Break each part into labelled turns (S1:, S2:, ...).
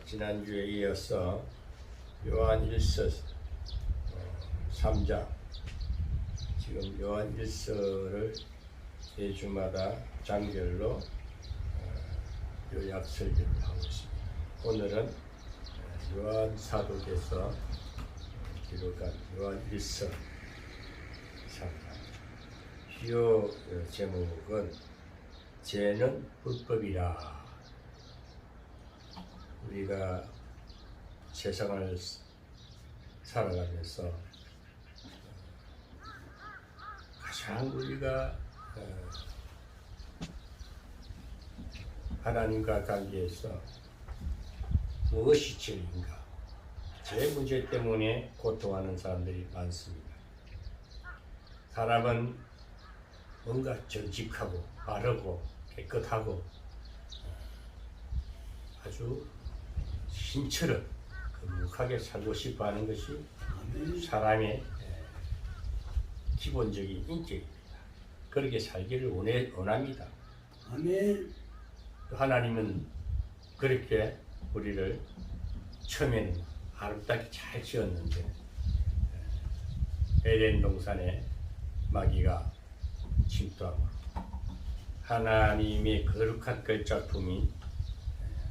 S1: 지난주에 이어서 요한일서 3장, 지금 요한일서를 매주마다 장별로 요약 설교를 하고 있습니다. 오늘은 요한 사도께서 기록한 요한일서 3장, 주요 제목은 죄는 불법이라. 우리가 세상을 살아가면서 가장 우리가 하나님과 관계에서 무엇이 죄인가, 죄 문제 때문에 고통하는 사람들이 많습니다. 사람은 뭔가 정직하고 바르고 깨끗하고 아주 신처럼 거룩하게 살고 싶어 하는 것이 사람의 기본적인 인격입니다. 그렇게 살기를 원합니다.
S2: 아멘.
S1: 하나님은 그렇게 우리를 처음에는 아름답게 잘 지었는데 에덴 동산에 마귀가 침투하고 하나님의 거룩한 그 작품인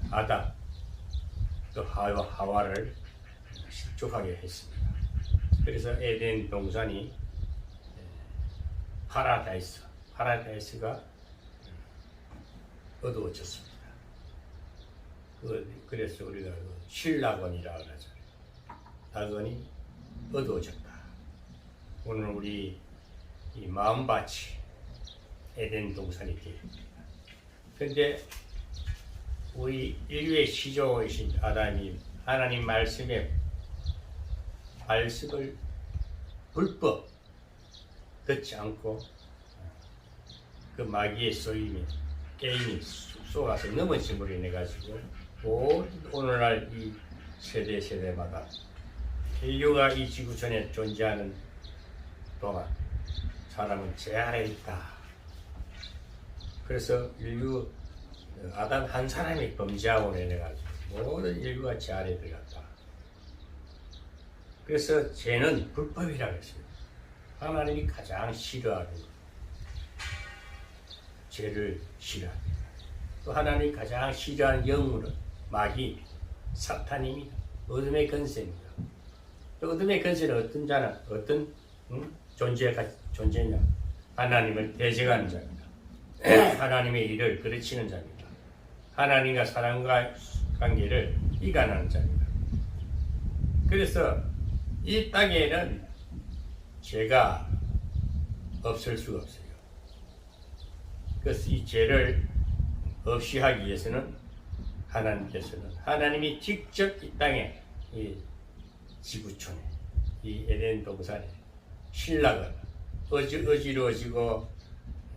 S1: 아담 또 하와를 실족하게 했습니다. 그래서 에덴 동산이 파라다이스가 어두워졌습니다. 그래서 우리가 신라건이라고 하죠. 낙원이 어두워졌다. 오늘 우리 이 마음밭이 에덴 동산이 되었습니다. 그런데 우리 인류의 시조이신 아담이 하나님 말씀을 불법 듣지 않고 그 마귀의 쏘임에 게임이 쏘아서 넘어짐으로 인해 가지고 오늘날 이 세대마다 인류가 이 지구촌에 존재하는 동안 사람은 죄 아래 있다. 그래서 인류 아담 한 사람이 범죄하고 인해가지고 모든 인류가 죄 아래 들어갔다. 그래서 죄는 불법이라고 했습니다. 하나님이 가장 싫어하는 죄를 싫어합니다. 또 하나님이 가장 싫어하는 영물은 마귀, 사탄입니다. 어둠의 권세입니다. 또 어둠의 권세는 어떤 존재냐? 하나님을 대적하는 자입니다. 하나님의 일을 그르치는 자입니다. 하나님과 사람과 관계를 이간하는 자입니다. 그래서 이 땅에는 죄가 없을 수가 없어요. 그래서 이 죄를 없이 하기 위해서는 하나님이 직접 이 땅에, 이 지구촌에, 이 에덴 동산에 신라가 어지러워지고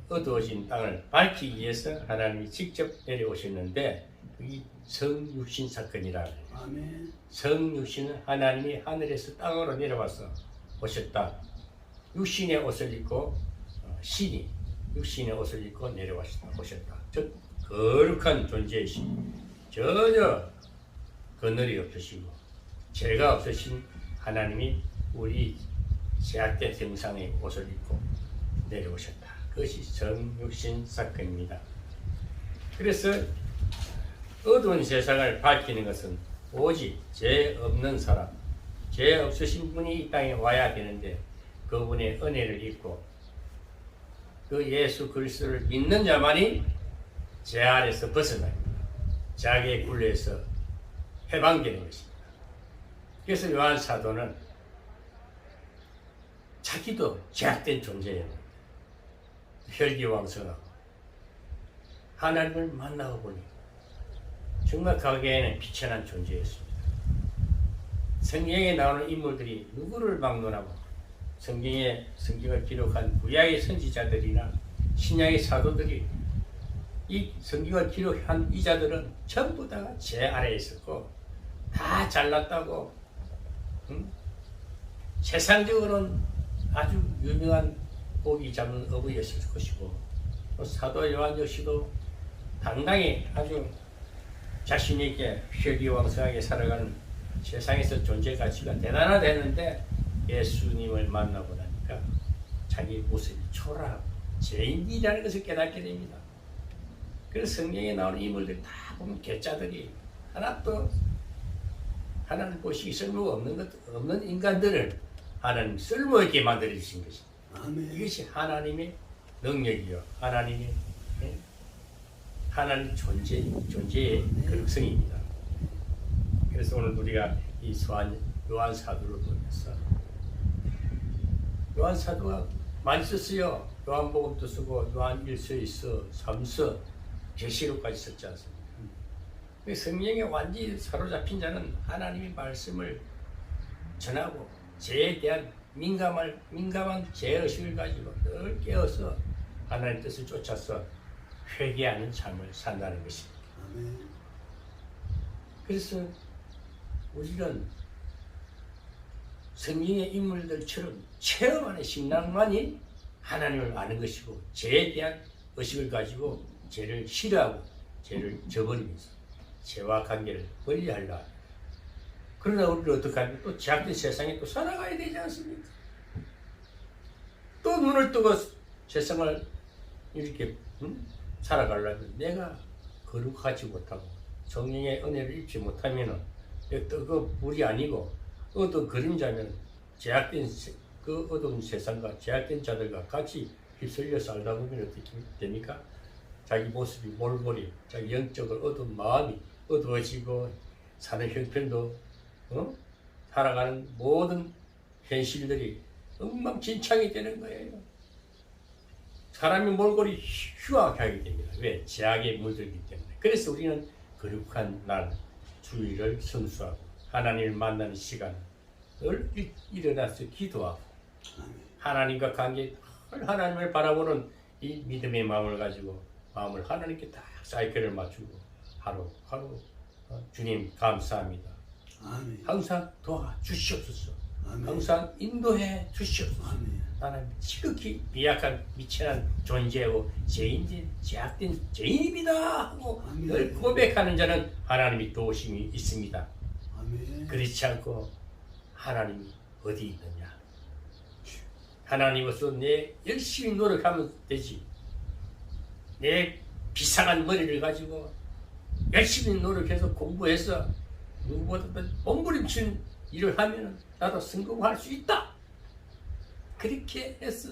S1: 어두워진 땅을 밝히기 위해서 하나님이 직접 내려오셨는데 그게 성육신 사건이라 해요.
S2: 아멘.
S1: 성육신은 하나님이 하늘에서 땅으로 내려와서 오셨다. 육신의 옷을 입고 신이 육신의 옷을 입고 오셨다. 즉 거룩한 존재이시 전혀 그늘이 없으시고 죄가 없으신 하나님이 우리 죄악된 형상의 옷을 입고 내려오셨다. 그것이 성육신 사건입니다. 그래서 어두운 세상을 밝히는 것은 오직 죄 없는 사람, 죄 없으신 분이 이 땅에 와야 되는데 그분의 은혜를 입고 그 예수 그리스도를 믿는 자만이 죄 아래서 벗어납니다. 자기의 굴레에서 해방되는 것입니다. 그래서 요한 사도는 자기도 죄악된 존재였는데 혈기왕성하고 하나님을 만나고 보니 정말 가게에는 비천한 존재였습니다. 성경에 나오는 인물들이 누구를 막론하고 성경을 기록한 구약의 선지자들이나 신약의 사도들이 이 성경을 기록한 이 자들은 전부 다 죄 아래에 있었고 다 잘났다고 세상적으로는 아주 유명한 고기 잡는 어부였을 것이고 또 사도 요한 역시도 당당히 아주 자신에게 혈기왕성하게 살아가는 세상에서 존재 가치가 대단하다 했는데 예수님을 만나고 나니까 자기 모습이 초라하고 죄인이라는 것을 깨닫게 됩니다. 그래서 성경에 나오는 인물들 다 보면 괴짜들이 하나도 하나님 보시기 쓸모가 없는 인간들을 하나님 쓸모있게 만들어주신 것입니다.
S2: 아멘.
S1: 이것이 하나님의 능력이요 하나님 존재의 극성입니다. 그래서 오늘 우리가 이 요한 사도를 보면서 요한 사도가 많이 썼어요. 요한복음도 쓰고 요한 1서, 2서, 3서, 계시록까지 썼지 않습니까? 성령에 완전히 사로잡힌 자는 하나님의 말씀을 전하고 죄에 대한 민감한 죄의식을 가지고 늘 깨어서 하나님의 뜻을 쫓아서 회개하는 삶을 산다는 것입니다.
S2: 아멘.
S1: 그래서 우리는 성경의 인물들처럼 체험하는 신앙만이 하나님을 아는 것이고 죄에 대한 의식을 가지고 죄를 싫어하고 죄를 저버리면서 죄와 관계를 멀리하려. 그러나 우리는 어떻게 하면 또 제약된 세상에 또 살아가야 되지 않습니까? 또 눈을 뜨고 세상을 이렇게 살아가려면 내가 거룩하지 못하고 성령의 은혜를 입지 못하면은 그 불이 아니고 어두운 그림자면 제약된 그 어두운 세상과 제약된 자들과 같이 휩쓸려 살다 보면 어떻게 됩니까? 자기 모습이 몰골이, 자기 영적으로 어두운 마음이 어두워지고 사는 형편도 살아가는 모든 현실들이 엉망진창이 되는 거예요. 사람이 몰골이 휴학하게 됩니다. 왜? 제약에 물들기 때문에. 그래서 우리는 거룩한 날, 주일을 성수하고 하나님을 만나는 시간을 일어나서 기도하고 하나님과 관계, 하나님을 바라보는 이 믿음의 마음을 가지고 마음을 하나님께 딱 사이클을 맞추고 하루 주님 감사합니다.
S2: 아멘.
S1: 항상 도와주시옵소서.
S2: 아멘.
S1: 항상 인도해 주시옵소서.
S2: 아멘.
S1: 나는 지극히 미약한 미천한 존재고 제약된 죄인입니다 하고
S2: 아멘.
S1: 늘 고백하는 자는 하나님이 도우심이 있습니다.
S2: 아멘.
S1: 그렇지 않고 하나님이 어디 있느냐? 하나님으로서 내 열심히 노력하면 되지. 내 비상한 머리를 가지고 열심히 노력해서 공부해서 누구보다 몸부림치는 일을 하면 나도 성공할 수 있다. 그렇게 해서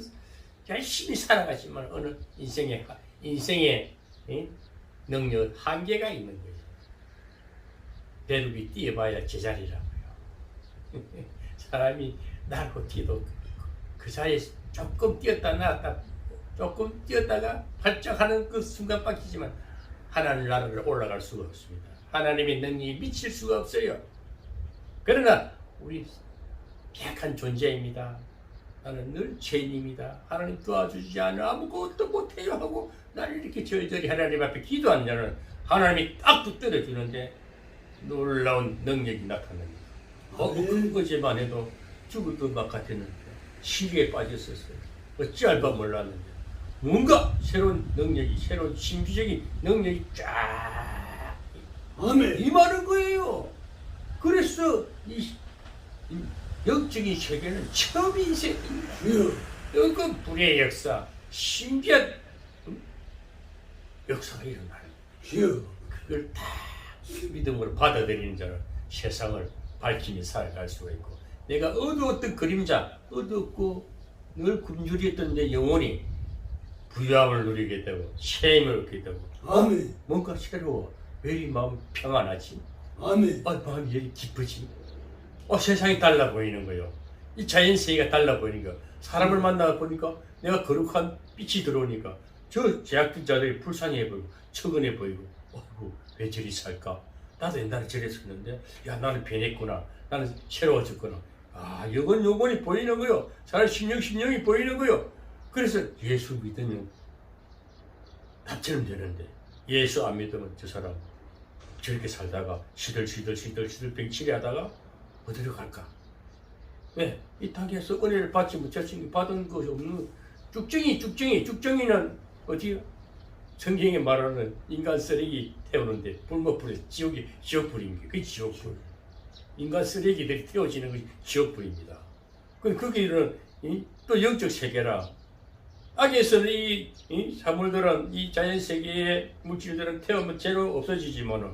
S1: 열심히 살아가지만 어느 인생의 능력 한계가 있는 거예요. 배루비 뛰어봐야 제자리라고요. 사람이 날고 뛰도 그 사이에 조금 뛰었다 나왔다 조금 뛰었다가 발짝 하는 그 순간 바뀌지만 하나님 나라를 올라갈 수가 없습니다. 하나님의 능력이 미칠 수가 없어요. 그러나 우리 약한 존재입니다. 나는 늘 죄인입니다. 하나님 도와주지 않아 아무것도 못해요 하고 나를 이렇게 절절히 하나님 앞에 기도한 자는 하나님이 딱 붙들어주는데 놀라운 능력이 나타납니다. 어제만 해도 죽을 것만 같았는데 시기에 빠졌었어요. 어찌할 바 몰랐는데 뭔가 새로운 능력이, 새로운 신비적인 능력이 쫙 임하는 거예요. 그래서 이 영적인 세계는 처음 인생입니다. 그 불의 역사, 신비한 역사가 일어나는 거예요. 그걸 다 믿음으로 받아들이는 자는 세상을 밝히며 살아갈 수가 있고, 내가 어두웠던 그림자, 어둡고 늘 굶주렸던 내 영혼이 부유함을 누리게 되고 쉼을 얻게 되고,
S2: 아멘.
S1: 뭔가 새로워. 왜 이 마음 평안하지?
S2: 아멘.
S1: 마음이 왜 기쁘지? 세상이 달라 보이는 거요. 이 자연세계가 달라 보이는 거. 사람을 만나 보니까 내가 거룩한 빛이 들어오니까 저 제약된 자들이 불쌍해 보이고 처근해 보이고, 왜 저리 살까? 나도 옛날에 저랬었는데 야 나는 변했구나. 나는 새로워졌구나. 영혼이 보이는 거요. 사람 심령이 보이는 거요. 그래서 예수 믿으면 나처럼 되는데 예수 안 믿으면 저 사람 저렇게 살다가 시들시들 병치레 하다가 어디로 갈까? 왜? 이 땅에서 은혜를 받지 못했으니 받은 것이 없는 쭉정이는 어디요? 성경에 말하는 인간 쓰레기 태우는데 불목불에 지옥불인 게 그게 지옥불. 인간 쓰레기들이 태워지는 것이 지옥불입니다. 거기는 또 영적 세계라. 악에서는 이 사물들은 이 자연 세계의 물질들은 태우면 죄로 없어지지만은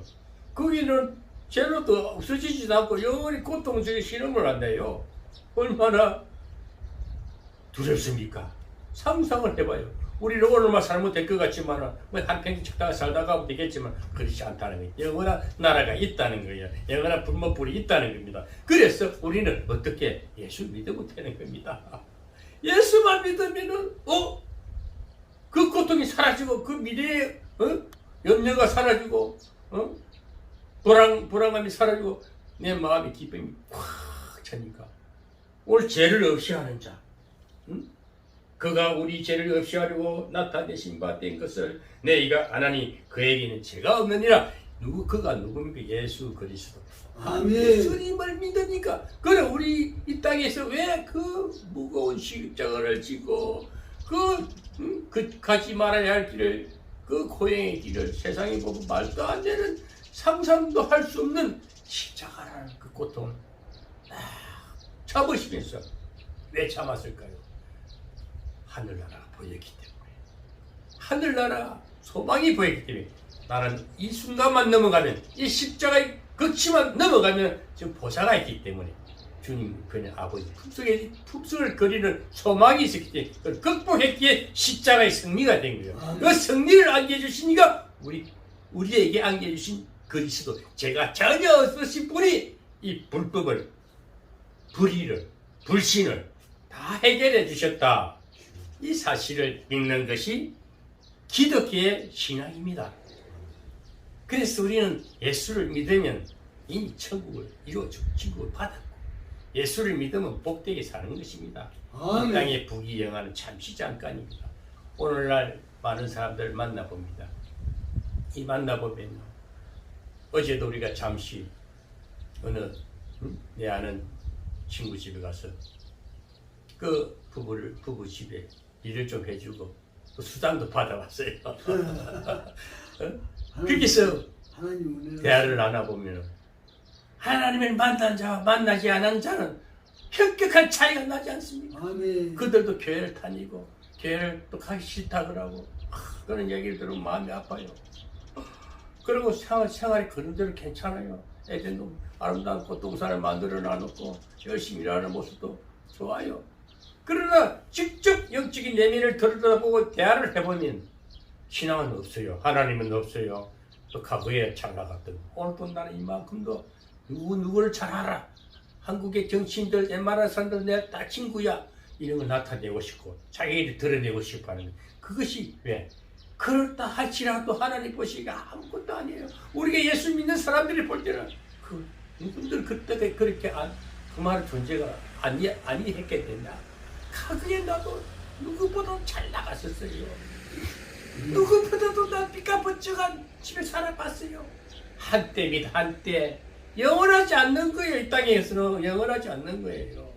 S1: 거기는 죄로도 없어지지도 않고 영원히 고통적인 신음을 한대요. 얼마나 두렵습니까? 상상을 해봐요. 우리는 오늘만 살면 될 것 같지만 뭐 한평생 살다가 가면 되겠지만 그렇지 않다는 거예요. 영원한 나라가 있다는 거예요. 영원한 불목불이 있다는 겁니다. 그래서 우리는 어떻게 예수 믿으면 되는 겁니다. 예수만 믿으면은 그 고통이 사라지고 그 미래의 염려가 사라지고 불안감이 사라지고 내 마음의 기쁨이 꽉 차니까 오늘 죄를 없이 하는 자 그가 우리 죄를 없이 하려고 나타내신 바 된 것을 너희가 안 하니 그에게는 죄가 없느니라. 그가 누굽니까? 예수 그리스도.
S2: 아멘.
S1: 예수님을 믿으니까. 그래 우리 이 땅에서 왜 그 무거운 십자가를 지고 그 가지 말아야 할 길을 그 고행의 길을 세상에 보고 말도 안 되는 상상도 할 수 없는 십자가라는 그 고통을 참으시면서 왜 참았을까요? 하늘나라가 보였기 때문에. 하늘나라 소망이 보였기 때문에 나는 이 순간만 넘어가면 이 십자가의 극치만 넘어가면 지금 보사가 있기 때문에 주님 그냥 아버지 품속을 그리는 소망이 있었기 때문에 그걸 극복했기에 십자가의 승리가 된 거예요. 그 승리를 안겨주시니까 우리에게 안겨주신 그리스도 죄가 전혀 없으신 분이 이 불법을 불의를 불신을 다 해결해 주셨다. 이 사실을 믿는 것이 기독교의 신앙입니다. 그래서 우리는 예수를 믿으면 이미 천국을 이루어주고 천국을 받았고 예수를 믿으면 복되게 사는 것입니다. 이 땅의 부귀영화는 잠시 잠깐입니다. 오늘날 많은 사람들 만나봅니다. 이 만나보면 어제도 우리가 잠시 어느 내 아는 친구 집에 가서 그 부부 집에 일을 좀 해주고 그 수당도 받아왔어요. 거기서 대화를 나눠보면 하나님을 만난 자와 만나지 않은 자는 현격한 차이가 나지 않습니까?
S2: 아멘.
S1: 그들도 교회를 다니고 교회를 또 가기 싫다 그러고 그런 얘기를 들으면 마음이 아파요. 그리고 생활이 그런 대로 괜찮아요. 애들도 아름다운 꽃동산을 만들어 놔놓고 열심히 일하는 모습도 좋아요. 그러나 직접 영적인 내면을 들여다보고 대화를 해보면 신앙은 없어요. 하나님은 없어요. 또 과거에 잘 나갔던 오늘도 나는 이만큼도 누구를 잘 알아. 한국의 정치인들 웬만한 사람들 내가 다 친구야. 이런 걸 나타내고 싶고 자기들이 드러내고 싶어 하는 그것이 왜? 그렇다 할지라도 하나님 보시기가 아무것도 아니에요. 우리가 예수 믿는 사람들이 볼 때는 누군들 그때 그렇게 그 말의 존재가 아니했게 됐나? 과거에 나도 누구보다 잘 나갔었어요. 누구보다도 난 삐까번쩍한 집에 살아봤어요. 한때 및 한때 영원하지 않는 거예요. 이 땅에서는 영원하지 않는 거예요.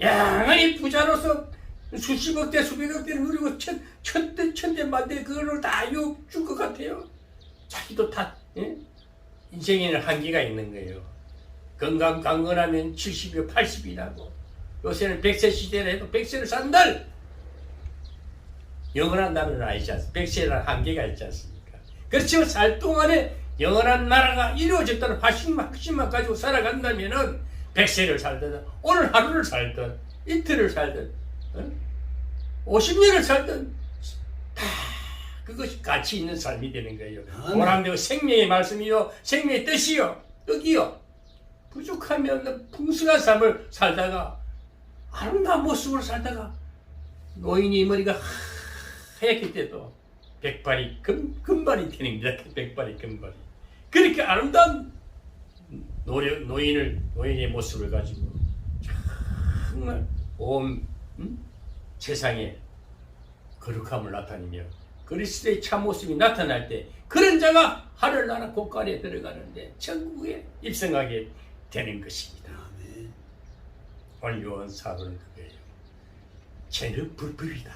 S1: 양이 부자로서 수십억 대 수백억 대를 누리고 천대 만대 그거를 다 줄 것 같아요. 자기도 다 인생에는 한계가 있는 거예요. 강건하면 70이 80이라고 요새는 100세 시대라 해도 100세를 산들 영원한 나라는 아니지 않습니까? 100세라는 한계가 있지 않습니까? 그렇지만 살 동안에 영원한 나라가 이루어졌다는 확신만 가지고 살아간다면은 100세를 살든 오늘 하루를 살든 이틀을 살든 50년을 살든 다 그것이 가치 있는 삶이 되는 거예요. 보람되고 생명의 말씀이요 생명의 뜻이요 뜻이요 부족하면 풍성한 삶을 살다가 아름다운 모습으로 살다가 노인이 머리가 하얗게 돼도 백발이 금발이 되는 겁니다. 백발이 금발이 그렇게 아름다운 노인의 모습을 가지고 정말 온 세상에 거룩함을 나타내며 그리스도의 참모습이 나타날 때 그런 자가 하늘나라 곳간에 들어가는데 천국에 입성하게 되는 것입니다. 오늘 요한 사도는 그거예요. 죄는 불법이다.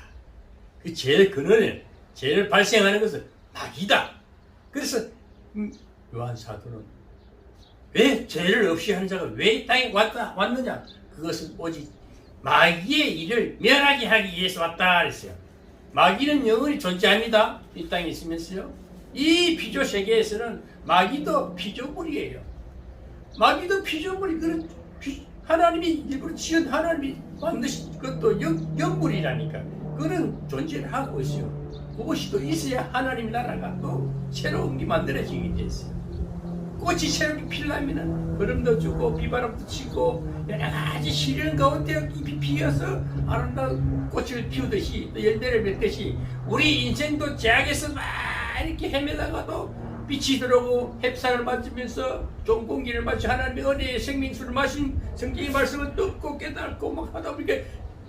S1: 그 죄의 근원은 죄를 발생하는 것은 마귀다. 그래서 요한 사도는 왜 죄를 없이 하는 자가 왜 이 땅에 왔느냐? 그것은 오직 마귀의 일을 멸하게 하기 위해서 왔다 그랬어요. 마귀는 영원히 존재합니다. 이 땅에 있으면서요. 이 피조 세계에서는 마귀도 피조물이에요. 마귀도 피조물이 하나님이 일부러 지은 하나님이 만드신 것도 영물이라니까. 그런 존재를 하고 있어요. 그것이 또 있어야 하나님 나라가 또 새로운 게 만들어지게 됐어요. 꽃이 새롭게 피려면은 거름도 주고 비바람도 치고 여러 가지 시련 가운데 잎이 피어서 아름다운 꽃을 피우듯이 또 열매를 맺듯이 우리 인생도 제약에서 막 이렇게 헤매다가도 빛이 들어오고 햇살을 맞으면서 좋은 공기를 마시 하나님의 은혜의 생명수를 마신 성경의 말씀을 듣고 깨닫고 막 하다 보니까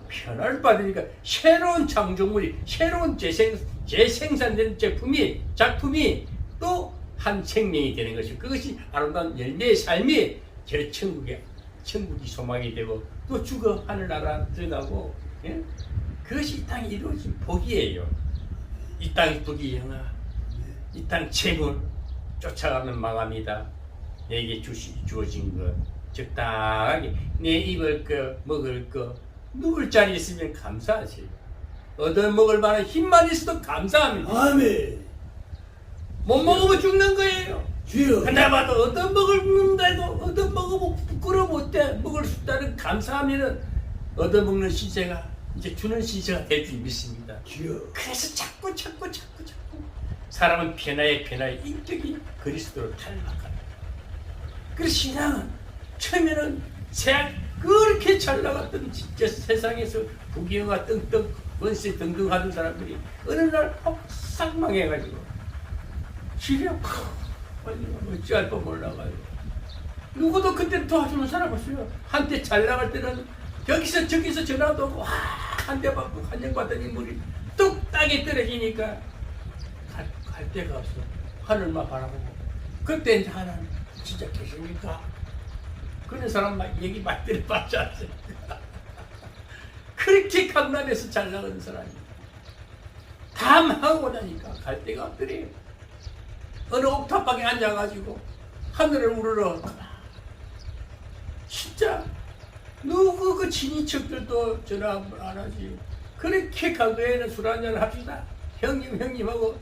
S1: 변화를 받으니까 새로운 창조물이 새로운 재생산된 작품이 또 한 생명이 되는 것이 그것이 아름다운 열매의 삶이 천국이 소망이 되고 또 죽어 하늘나라 들어가고 예? 그것이 이 땅에 이루어진 복이에요. 이 땅의 복이 영아 이 땅 재물 쫓아가면 망합니다. 내게 주어진 것 적당하게 내 입을 거 먹을 거 누굴 자리 있으면 감사하세요. 얻어먹을 만한 힘만 있어도 감사합니다.
S2: 아멘.
S1: 못 먹으면 죽는 거예요.
S2: 주여.
S1: 하나봐도 얻어먹는다고 얻어먹으면 부끄러워 못해 먹을 수 있다는 감사하면은 얻어먹는 시제가 이제 주는 시제가 될 줄 믿습니다.
S2: 주여.
S1: 그래서 자꾸 사람은 변화에 인격이 그리스도를 닮아갑니다. 그래서 신앙은 처음에는 그렇게 잘 나갔던 진짜 세상에서 부귀영화 떵떵 원세 등등 하던 사람들이 어느 날 싹 망해가지고 시력 어찌할 뻔 몰라가지고 누구도 그때 도와주는 사람 없어요. 한때 잘 나갈 때는 여기서 저기서 전화도 오고 한 대 받고 환영받던 인물이 뚝 땅에 떨어지니까 갈 데가 없어. 하늘만 바라보고 그때 이제 하나님 진짜 계십니까? 그런 사람 막 얘기 많이 들어봤지 않습니까? 그렇게 강남에서 잘 나가는 사람이 다 망하고 나니까 갈 데가 없더래요. 어느 옥탑방에 앉아가지고 하늘을 우러러 진짜 누구 그 친인척들도 전화 안 하지. 그렇게 과거에는 술 한잔 합시다. 형님하고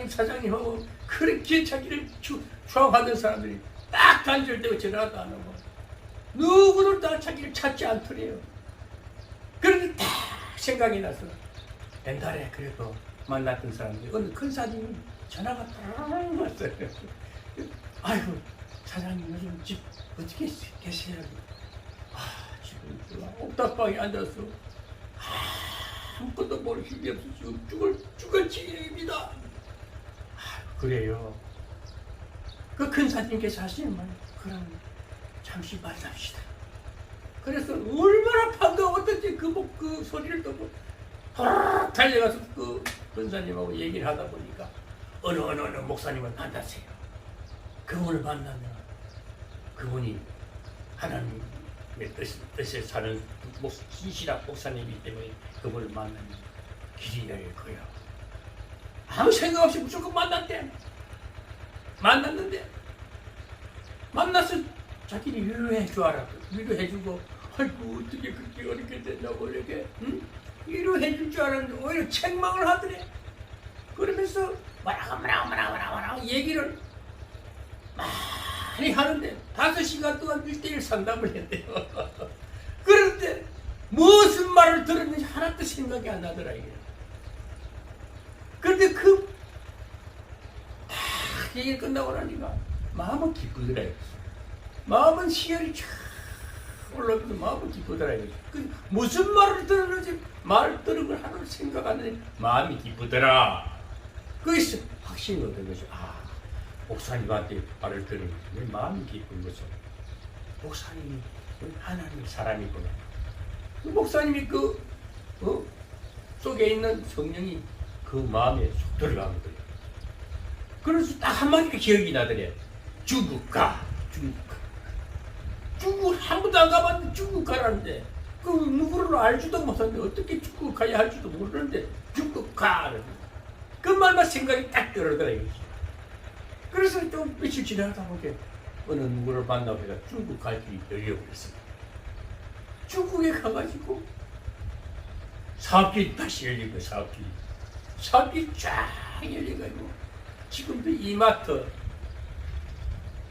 S1: 사장님하고 그렇게 자기를 추앙하던 사람들이 딱 단절되고 전화도 안 하고 누구도 다 자기를 찾지 않더래요. 그런데 딱 생각이 나서 옛날에 그래도 만났던 사람들이 어느 큰 사장님이 전화가 딱 왔어요. 아이고 사장님 요즘 집 어떻게 계세요? 지금 옥탑방에 앉아서 아무것도 모를 힘이 없어 지금 죽을 지경입니다. 그래요. 그 큰 사장님께서 하시는 말 그럼 잠시 만납시다. 그래서 얼마나 반가웠던지 그 소리를 듣고 달려가서 그 권사님하고 얘기를 하다 보니까 어느 목사님을 만났어요. 그분을 만나면 그분이 하나님의 뜻에 사는 신실한 목사님이기 때문에 그분을 만나면 길이 열릴 거야. 아무 생각 없이 무조건 만났는데 만나서 자기를 위로해주고 아이고 어떻게 그렇게 어렵게 된다고 이렇게 위로해줄 줄 알았는데 오히려 책망을 하더래. 그러면서 뭐라고 얘기를 많이 하는데 5시간 동안 1대1 상담을 했대요. 그런데 무슨 말을 들었는지 하나도 생각이 안 나더라 이게. 그런데 얘기 끝나고 나니까 마음은 기쁘더라. 마음은 시열이 쫙 올라오면서 마음은 기쁘더라. 무슨 말을 들었는지 말 들은 걸 하나도 생각 안 나니 마음이 기쁘더라. 거기서 확신이 얻은 것이 목사님한테 말을 들으니 내 마음이 기쁜 것은 목사님이 하나님의 사람이구나. 그 목사님이 속에 있는 성령이 그 마음에 쏙 들어가거든요. 그래서 딱 한마디가 기억이 나더래. 중국 한 번도 안 가봤는데 중국 가라는데 그 누구를 알지도 못하는데 어떻게 중국 가야 할지도 모르는데 중국 가. 그 말만 생각이 딱 들더라고요. 그래서 좀 며칠 지나다 보게 어느 누구를 만나고 내가 중국 갈 길이 열려버렸습니다. 중국에 가가지고 사업길이 다시 열리고 사업길이 쫙 열려가지고 지금도 이마트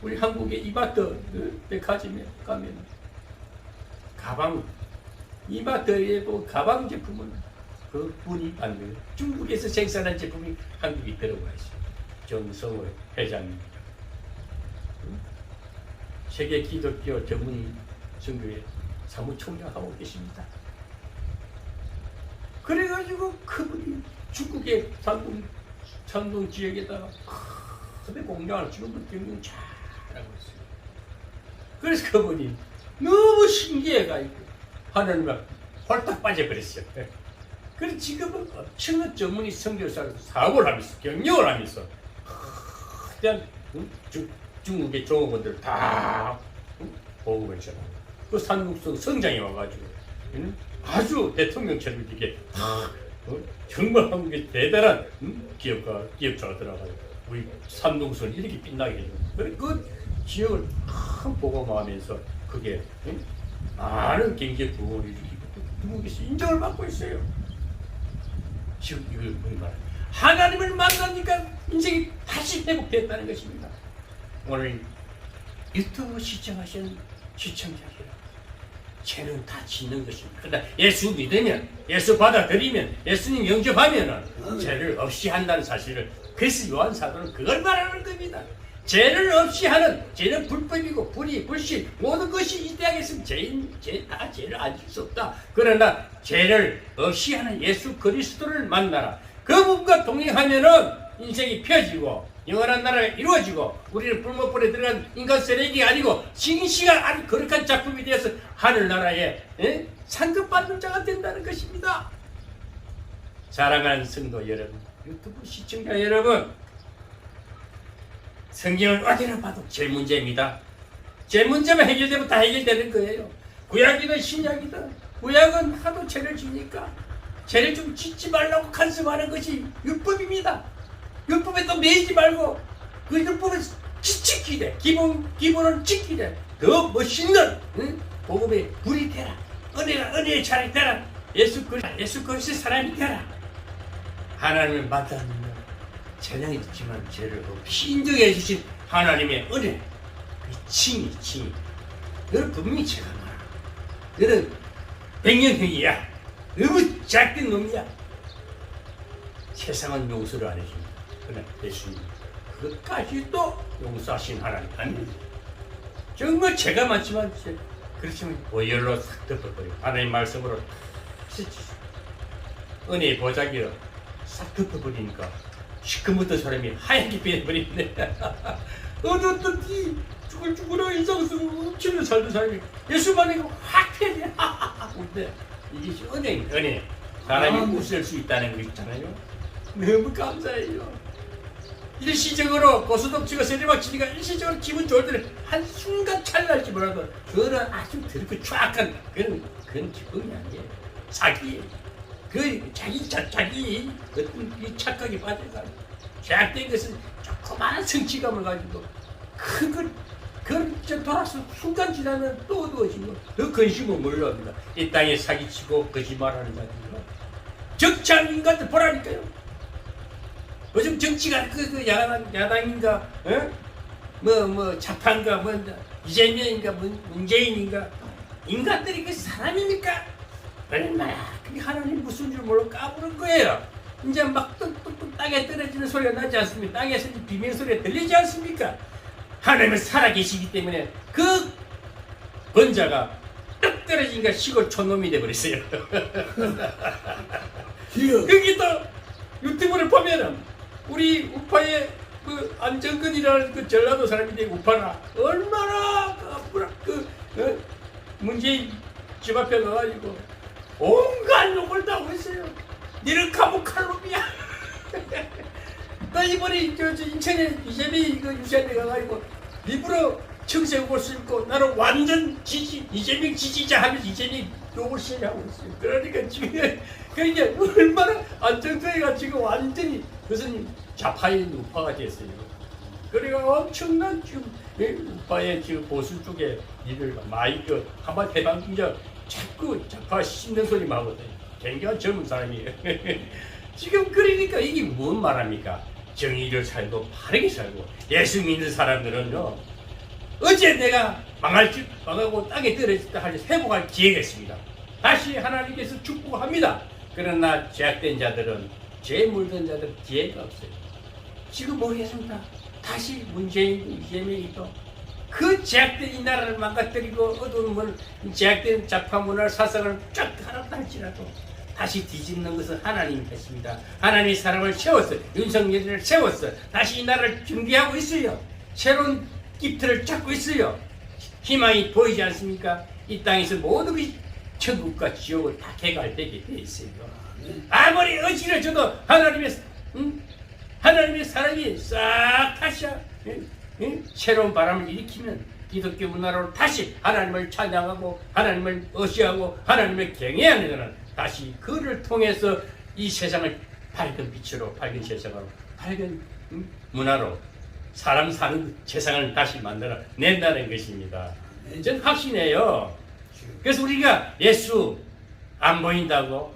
S1: 우리 한국의 이마트 백화점에 가면 가방 이마트에 뭐 가방 제품은 그 분이 만든 중국에서 생산한 제품이 한국에 들어와 있어요. 정성호 회장입니다. 세계 기독교 전문 선교회 사무총장하고 계십니다. 그래가지고 그분이 중국의 산동 지역에다가 큰 공장을 지금도 경영 잘하고 있어요. 그래서 그분이 너무 신기해가지고 하나님에 홀딱 빠져버렸어요. 그래서 지금은 엄청난 전문의 선교사로 사업을 하면서 경영을 하면서 그냥 중국의 종업원들 다 보고 있잖아요. 그 산국성 성장에 와가지고 아주 대통령처럼 이렇게 정말 한국의 대단한 기업자가 들어가요. 우리 산동선이 이렇게 빛나게 해요. 그 지역을 큰 보고하면서 그게 많은 경제 부흥을 일으키고 중국에서 인정을 받고 있어요. 지금 이걸 뭐말 하나님을 만나니까 인생이 다시 회복됐다는 것입니다. 오늘 유튜브 시청하신 시청자들 죄는 다 짓는 것입니다. 그러나 예수 믿으면 예수 받아들이면 예수님 영접하면 죄를 없이 한다는 사실을 그래서 요한 사도는 그걸 말하는 겁니다. 죄를 없이 하는 죄는 불법이고 불의, 불신 모든 것이 이 땅에 있으면 죄를 안 질 수 없다. 그러나 죄를 없이 하는 예수 그리스도를 만나라. 그분과 동행하면은 인생이 펴지고 영원한 나라가 이루어지고 우리는 불못불에 들어간 인간 쓰레기가 아니고 싱싱한 아주 거룩한 작품이 되어서 하늘나라에 상급받는 자가 된다는 것입니다. 사랑하는 성도 여러분, 유튜브 시청자 여러분, 성경을 어디로 봐도 죄 문제입니다. 죄 문제만 해결되면 다 해결되는 거예요. 구약이든 신약이든 구약은 하도 죄를 지니까 죄를 좀 짓지 말라고 간섭하는 것이 율법입니다. 율법에 또 매이지 말고 그 율법을 지키되 기본을 지키되 더 멋있는 복음의 불이 되라. 은혜의 차례 되라. 예수 그리스도의 사람이 되라. 하나님을 만나면 재량이 있지만 죄를 없이 인정해 주신 하나님의 은혜, 그 칭이 너는 분명히 죄가 많아. 너는 백년형이야. 너무 작은 놈이야. 세상은 용서를 안 해줍니다. 그러나 예수님 그것까지도 용서하신 하나님 아닙니다. 정말 죄가 많지만 그렇지만 오열로 싹 덮어버리고 하나님 말씀으로 은혜의 보자기로 싹 덮어버리니까 시커멓던 사람이 하얗게 변해버리네. 어떻든지 죽으라 이상스러운 훔치는 살던 사람이 예수만 믿고 확 변해. 근데 이게 은혜. 사람이 웃을 수 있다는 거 있잖아요. 너무 감사해요. 일시적으로 고스톱 치고 세리막 치니까 일시적으로 기분 좋을 때는 한순간 찰나할지 몰라도 그거는 아주 그렇게 쫙한 그런 기분이 아니에요. 자기 어떤 이 착각에 빠져가 제약된 것은 조그마한 성취감을 가지고 그걸 돌아서 순간 지나면 또 어두워지고 더 근심을 몰려옵니다. 이 땅에 사기치고 거짓말하는 자들이요. 적창 인간들 보라니까요. 요즘 정치가 야당인가, 자판가, 이재명인가, 문재인인가, 인간들이 그 사람입니까? 얼마나 그게 하나님 무슨 줄 몰라 까부는 거예요. 이제 막 뚝뚝뚝 땅에 떨어지는 소리가 나지 않습니까? 땅에서 비명 소리가 들리지 않습니까? 하나님은 살아계시기 때문에 그 번자가 뚝 떨어지니까 시골 촌놈이 돼버렸어요. 거기도 유튜브를 보면은 우리 우파의 그 안정근이라는 그 전라도 사람인데 우파나 얼마나 문재인 집 앞에 가가지고 온갖 욕을 다 하고 있어요. 니는 감옥할 놈이야. 나 이번에 인천에 이재명이 유세한테 가가지고 일부러 청색 옷을 입고 나는 완전 이재명 지지자 하면서 이재명 욕을 시작하고 있어요. 그러니까 지금 그러니까 얼마나 안정적이가 지금 완전히 그것은 좌파의 우파가 됐어요. 그러니까 엄청난 지금 우파의 지금 보수 쪽에 이들 마이크 한번 해방기자 자꾸 좌파 씹는 소리만 하거든요. 굉장히 젊은 사람이에요. 지금 그러니까 이게 뭔 말합니까? 정의를 살고 바르게 살고 예수 믿는 사람들은요. 어제 내가 망하고 땅에 떨어졌다 할 회복할 기회가 있습니다. 다시 하나님께서 축복합니다. 그러나 제약된 자들은 죄 물든 자들은 기회가 없어요. 지금 모르겠습니다. 다시 문재인 이재명이 또 그 제약된 이 나라를 망가뜨리고 어두운 걸 제약된 작파 문화를 사상을 쫙 하나도 할지라도 다시 뒤집는 것은 하나님이 했습니다. 하나님이 사람을 세웠어. 윤석열을 세웠어. 다시 이 나라를 준비하고 있어요. 새로운 기틀을 잡고 있어요. 희망이 보이지 않습니까? 이 땅에서 모든 것이 천국과 지옥을 다 개갈되게 돼 있어요. 아무리 의지를 줘도 하나님의 사랑이 싹 다시 새로운 바람을 일으키면 기독교 문화로 다시 하나님을 찬양하고 하나님을 의시하고 하나님을 경외하는 것은 다시 그를 통해서 이 세상을 밝은 빛으로 밝은 세상으로 밝은 문화로 사람 사는 세상을 다시 만들어 낸다는 것입니다. 저는 확신해요. 그래서 우리가 예수 안 보인다고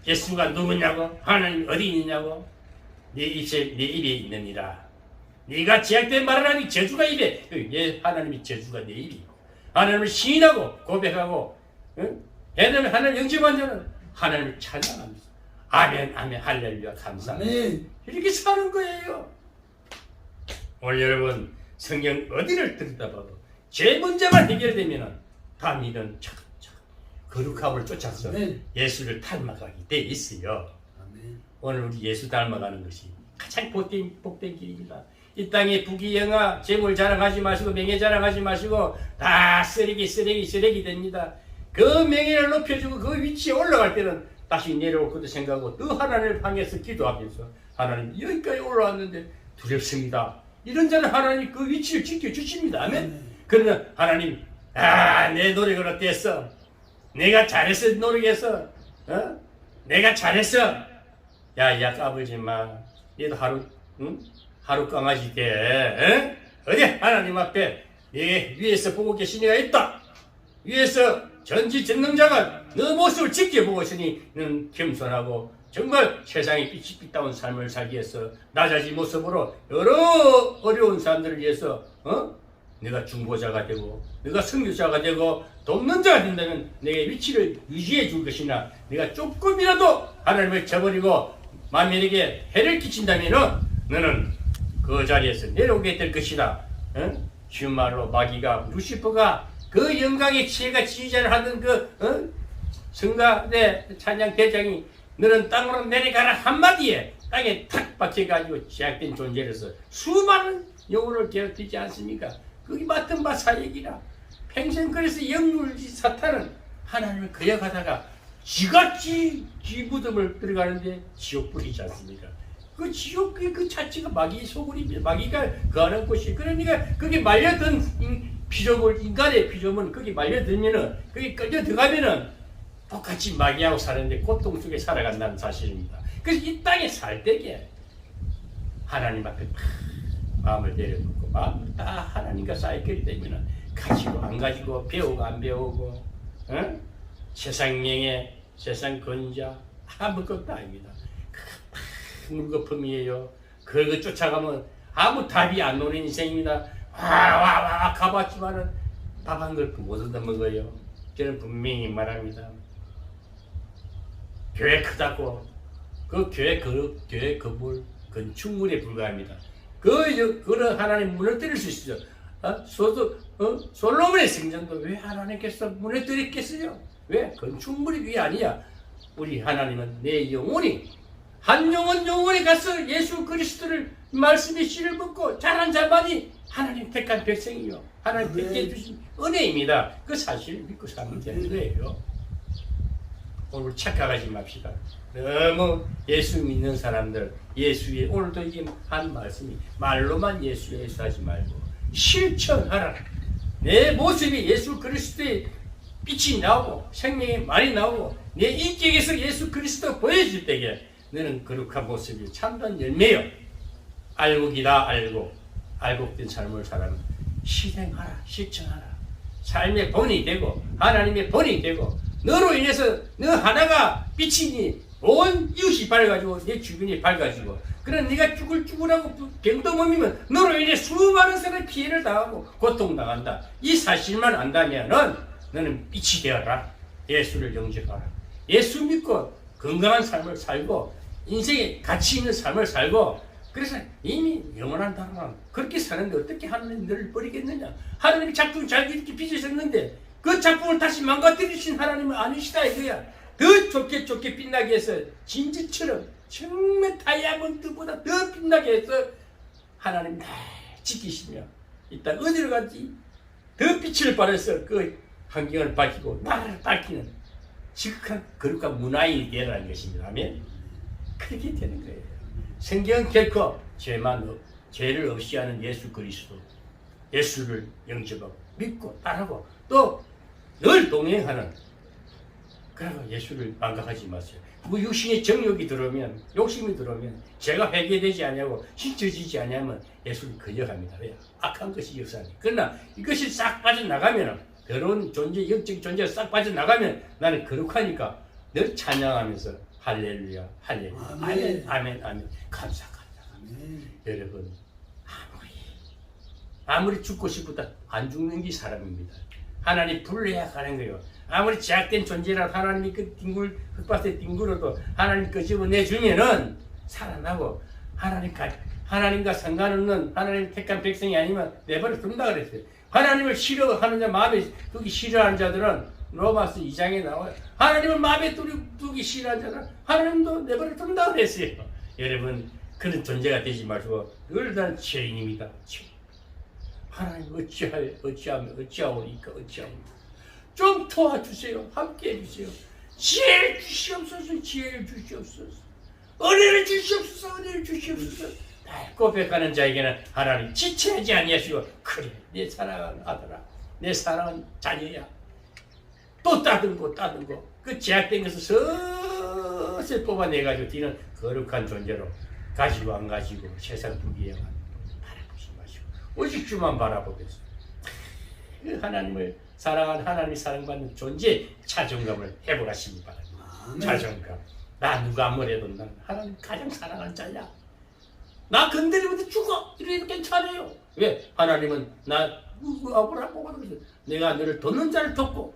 S1: 예수가 누구냐고 하나님 어디 있느냐고 네 입에 있느니라. 네가 제약된 말을 하니 저주가 입에 하나님이 저주가 내 입이 하나님을 시인하고 고백하고 하나님 영접한 자는 하나님을 찬양합니다. 아멘 아멘 할렐루야 감사합니다. 이렇게 사는 거예요. 오늘 여러분 성경 어디를 들여다봐도 제 문제만 해결되면 다음이는 차근차근 거룩함을 쫓아서 예수를 닮아가게 돼 있어요. 오늘 우리 예수 닮아가는 것이 가장 복된 길입니다. 이 땅에 부귀영화 재물 자랑하지 마시고 명예 자랑하지 마시고 다 쓰레기 됩니다. 그 명예를 높여주고 그 위치에 올라갈 때는 다시 내려올 것도 생각하고 또 하나님을 향해서 기도하면서 하나님 여기까지 올라왔는데 두렵습니다. 이런 자는 하나님 그 위치를 지켜주십니다. 아멘. 그러나 하나님 내 노력을 어땠어? 내가 잘했어 노력했어? 내가 잘했어? 야 까불지 마. 얘도 하루 강아지 돼. 어디 하나님 앞에 네 위에서 보고 계신 이가 있다. 위에서 전지전능자가 너 모습을 지켜보고 있으니 너는 겸손하고 정말 세상에 빛이 빛다운 삶을 살기 위해서 낮아진 모습으로 여러 어려운 사람들을 위해서 내가 중보자가 되고 내가 선교자가 되고 돕는 자가 된다면 내게 위치를 유지해 줄 것이나 내가 조금이라도 하나님을 저버리고 만민에게 해를 끼친다면 너는 그 자리에서 내려오게 될 것이다. 쉬운 말로 마귀가 루시퍼가 그 영광의 지혜가 지휘자를 하던 그 성가대 찬양 대장이 너는 땅으로 내려가라 한마디에 땅에 탁 박혀가지고 제약된 존재로서 수많은 영혼을 괴롭히지 않습니까? 그게 맡은 바 사역이라. 평생 그래서 영물지 사탄은 하나님을 거역하다가 지같이 지무덤을 들어가는데 지옥 뿌리지 않습니까? 그 지옥 그 자체가 마귀의 소굴입니다. 마귀가 거하는 곳이. 그러니까 거기 말려든 피조물 인간의 피조물은 거기 말려들면은 거기 끌려 들어가면은 똑같이 마귀하고 사는데 고통 속에 살아간다는 사실입니다. 그래서 이 땅에 살 때에 하나님 앞에 마음을 내려놓고 마음을 다 하나님과 쌓였기 때문에 가지고 안 가지고 배우고 안 배우고 세상 명예 세상 권자 아무것도 아닙니다. 물거품이에요. 그거 쫓아가면 아무 답이 안 오는 인생입니다. 와 가봤지만은 밥 한 그릇 못 얻어먹어요. 저는 분명히 말합니다. 교회 크다고 그 교회 건물 건축물에 불과합니다. 그런 하나님 무너뜨릴 수 있어요. 솔로몬의 성전도 왜 하나님께서 무너뜨렸겠어요? 왜? 건축물이 그게 아니야. 우리 하나님은 내 영혼이 한 영혼에 가서 예수 그리스도를 말씀의 씨를 먹고 자란 자만이 하나님 택한 백성이요. 하나님 택해 주신 은혜입니다. 그 사실을 믿고 살면 되는 거예요. 오늘 착각하지 맙시다. 너무 예수 믿는 사람들 예수의 오늘도 이게 한 말씀이 말로만 예수 하지 말고 실천하라. 내 모습이 예수 그리스도의 빛이 나오고 생명이 많이 나오고 내 인격에서 예수 그리스도 보여질 때에 너는 거룩한 모습이 참된 열매요. 알고기다 알곡된 삶을 살아는 실행하라, 실천하라. 삶의 본이 되고 하나님의 본이 되고 너로 인해서 너 하나가 비치니 온 이웃이 밝아지고 내 주변이 밝아지고 그런 네가 쭈글쭈글하고 병도 몸이면 너로 인해 수많은 사람이 피해를 당하고 고통당한다. 이 사실만 안다면은 너는 빛이 되어라. 예수를 영접하라. 예수 믿고 건강한 삶을 살고 인생에 가치 있는 삶을 살고 그래서 이미 영원한 나라는 그렇게 사는데 어떻게 하나님 너를 버리겠느냐. 하나님이 작품 잘 이렇게 빚으셨는데 그 작품을 다시 망가뜨리신 하나님은 아니시다 이거야. 더 좋게 빛나게 해서 진주처럼 정말 다이아몬드보다 더 빛나게 해서 하나님 다 지키시며 이따 어디로 갔지? 더 빛을 발해서 그 환경을 밝히고 나라를 밝히는 지극한 거룩한 문화인이 되라는 것입니다. 아멘. 그렇게 되는 거예요. 성경은 결코 죄를 없이 하는 예수 그리스도, 예수를 영접하고 믿고 따르고 또 늘 동행하는 그러고 예수를 망각하지 마세요. 그 육신의 정욕이 들어오면 욕심이 들어오면 죄가 회개되지 않냐고 씻어지지 않냐면 예수를 거역합니다. 왜요? 악한 것이 역사하니. 그러나 이것이 싹 빠져나가면 더러운 존재, 영적 존재가 싹 빠져나가면 나는 거룩하니까 늘 찬양하면서 할렐루야, 할렐루야, 아멘, 아멘, 아멘. 감사. 여러분, 아무리 죽고 싶어도 안 죽는 게 사람입니다. 하나님 불러야 가는 거예요. 아무리 제약된 존재라도 하나님이 그 흙밭에 뒹굴어도 하나님 그 집어내주면은 살아나고 하나님과 상관없는 하나님 택한 백성이 아니면 내버려 둔다 그랬어요. 하나님을 싫어하는 자, 마음에 두기 싫어하는 자들은 로마서 2장에 나와요. 하나님을 마음에 두기 싫어하는 자들은 하나님도 내버려 둔다 그랬어요. 여러분, 그런 존재가 되지 마시고 늘 난 죄인입니다. 죄인. 하나님 어찌하오니까 좀 도와주세요. 함께 해주세요. 지혜를 주시옵소서. 지혜를 주시옵소서. 은혜를 주시옵소서. 은혜를 주시옵소서. 날 고백하는 자에게는 하나님 지체하지 아니하시고 그래 내 사랑하는 아들아 내 사랑하는 자녀야 또 따듬고 그 제약된 것을 서서히 뽑아내가지고 뒤는 거룩한 존재로 가지고 안 가지고 세상 부귀영화 바라보지 마시고 오직 주만 바라보겠습니다. 하나님을 사랑하는 하나님이 사랑받는 존재 자존감을 회복하시기 바랍니다. 자존감. 나 누가 뭐래도 난 하나님 가장 사랑하는 자야. 나 건드리면 죽어. 이래도 괜찮아요. 왜? 하나님은 나 아브라함 그랬어요. 내가 너를 돕는 자를 돕고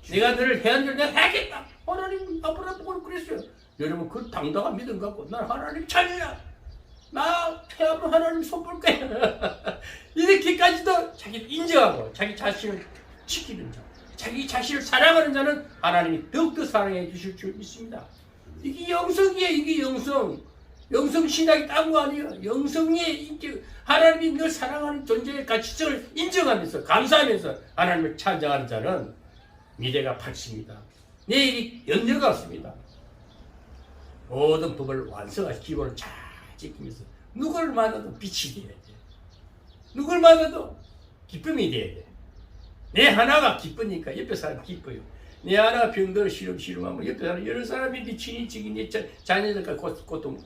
S1: 내가 너를 해한 자를 내가 해야겠다. 하나님 아브라함 보고 그랬어요. 여러분 그 당당한 믿음 갖고 난 하나님 자녀야. 나 태하면 하나님 손볼 거야. 이렇게까지도 자기를 인정하고 자기 자신을 지키는 자, 자기 자신을 사랑하는 자는 하나님이 더욱더 사랑해 주실 줄 믿습니다. 이게 영성이에요. 이게 영성 신학이 딴 거 아니에요. 영성의 인격, 하나님이 늘 사랑하는 존재의 가치성을 인정하면서 감사하면서 하나님을 찬양하는 자는 미래가 밝습니다. 내일이 연료가 없습니다. 모든 법을 완성하시 기본을 잘 지키면서 누구를 만나도 빛이 돼야 돼. 누구를 만나도 기쁨이 돼야 돼. 내 하나가 기쁘니까 옆에 사람 기뻐요. 내 하나가 병들어 시름하면 옆에 사람 여러 사람이 네 친인척이 네 자녀들과 고통,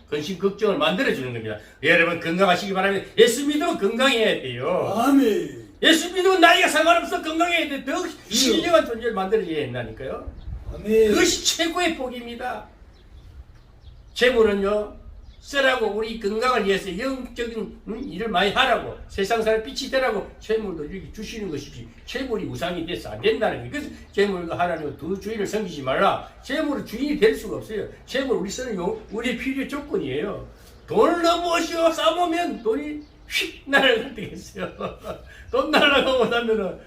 S1: 근심, 걱정을 만들어주는 겁니다. 여러분 건강하시기 바랍니다. 예수 믿으면 건강해야 돼요.
S2: 아멘.
S1: 예수 믿으면 나이가 상관없어 건강해야 돼. 더 신령한 존재를 만들어줘야 된다니까요.
S2: 아멘.
S1: 그것이 최고의 복입니다. 재물은요 쓰라고 우리 건강을 위해서 영적인 일을 많이 하라고 세상 사람 빛이 되라고 재물도 이렇게 주시는 것이지 재물이 우상이 돼서 안 된다는 거예요. 그래서 재물과 하나님은 두 주인을 섬기지 말라. 재물은 주인이 될 수가 없어요. 재물 우리 쓰는 우리의 필요 조건이에요. 돈을 너무 어시어 쌓아보면 돈이 휙 날아가 되겠어요. 돈 날아가고 나면은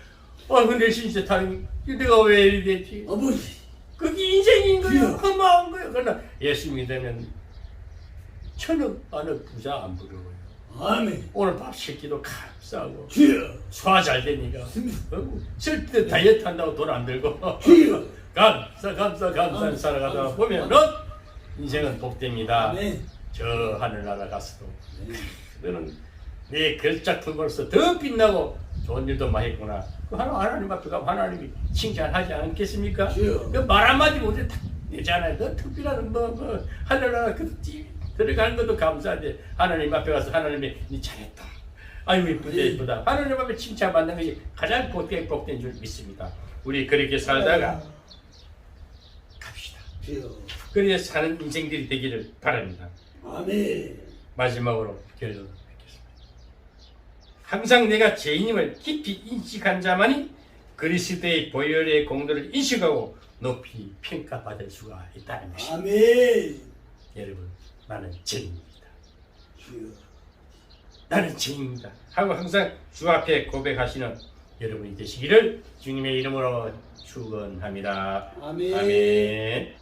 S1: 근데 진짜 다른 내가 왜 이리 됐지?
S2: 아버지.
S1: 그게 인생인 거예요. 허무한 거예요. 그러나 예수 믿으면 천억 안억 부자 안 부러워요.
S2: 아멘.
S1: 오늘 밥 식기도 감싸고
S2: 주여.
S1: 소화 잘 되니까 쓸데 다이어트 한다고 돈 안 들고
S2: 주여.
S1: 감사 살아가다 보면은 인생은 복됩니다.
S2: 아멘.
S1: 저 하늘나라 가서도 너는 내 걸작품으로서 더 빛나고 좋은 일도 많이 했구나. 그 하나님 앞에 가면 하나님이 칭찬하지 않겠습니까?
S2: 주여.
S1: 그 말 한마디 못해 다 되잖아요. 너 특별한 하늘나라 들어가는 것도 감사한데 하나님 앞에 가서 하나님이 니 잘했다. 아유 이쁘다 이쁘다. 하나님 앞에 칭찬받는 것이 가장 복된 줄 믿습니다. 우리 그렇게 살다가 갑시다.
S2: 주여.
S1: 그렇게 사는 인생들이 되기를 바랍니다.
S2: 아멘.
S1: 마지막으로 결론 뵙겠습니다. 항상 내가 죄인임을 깊이 인식한 자만이 그리스도의 보혈의 공로를 인식하고 높이 평가받을 수가 있다는 것입니다.
S2: 아멘.
S1: 여러분, 나는 죄인입니다.
S2: 주여.
S1: 나는 죄인입니다. 하고 항상 주 앞에 고백하시는 여러분이 되시기를 주님의 이름으로 축원합니다.
S2: 아멘.
S1: 아멘.